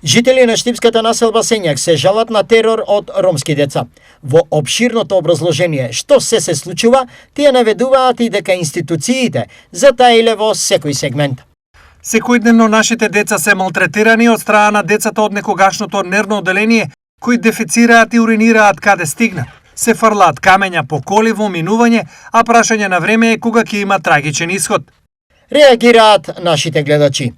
Жители на штипската населба Сењак се жалат на терор од ромски деца. Во обширното образложение што се случува, тие наведуваат и дека институциите затаиле во секој сегмент. Секојдневно нашите деца се малтретирани од страна на децата од некогашното нервно одделение, кои дефецираат и уринираат каде стигнат. Се фрлаат камења по коли во минување, а прашање на време е кога ќе има трагичен исход. Реагираат нашите гледачи.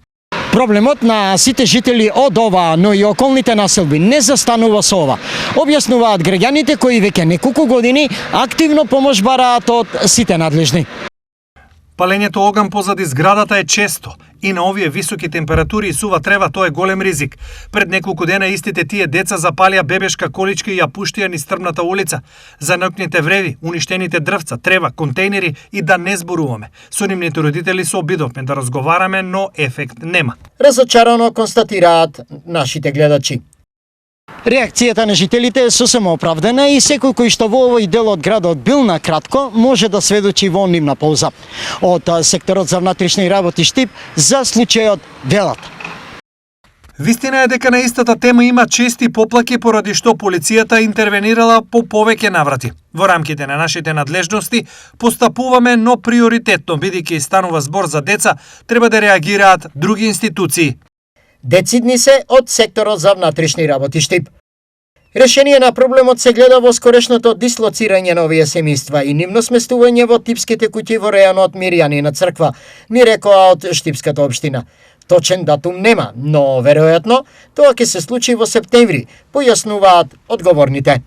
Проблемот на сите жители од ова, но и околните населби не застанува со ова. Објаснуваат граѓаните кои веќе неколку години активно помош бараат од сите надлежни. Палењето оган позади зградата е често и на овие високи температури и сува трева тоа е голем ризик. Пред неколку дена истите тие деца запалија бебешка количка и ја пуштија низ стрмната улица. За ноќните вреви, уништените дрвца, трева, контейнери и да не зборуваме. Со нивните родители се обидовме да разговараме, но ефект нема. Разочарано констатираат нашите гледачи. Реакцијата на жителите е сосема оправдана и секој кој што во овој дел од градот бил на кратко може да сведочи во нивна полза. Од секторот за внатрешни работи Штип за случајот велат. Вистина е дека на истата тема има чести поплаки поради што полицијата интервенирала по повеќе наврати. Во рамките на нашите надлежности постапуваме, но приоритетно, бидејќи станува збор за деца, треба да реагираат други институции. Децидни се од секторот за внатрешни работи Штип. Решение на проблемот се гледа во скорешното дислоцирање на овие семејства и нивно сместување во типските куќи во рејонот Мирјанина црква, ни рекоа од Штипската општина. Точен датум нема, но веројатно тоа ќе се случи во септември, појаснуваат одговорните.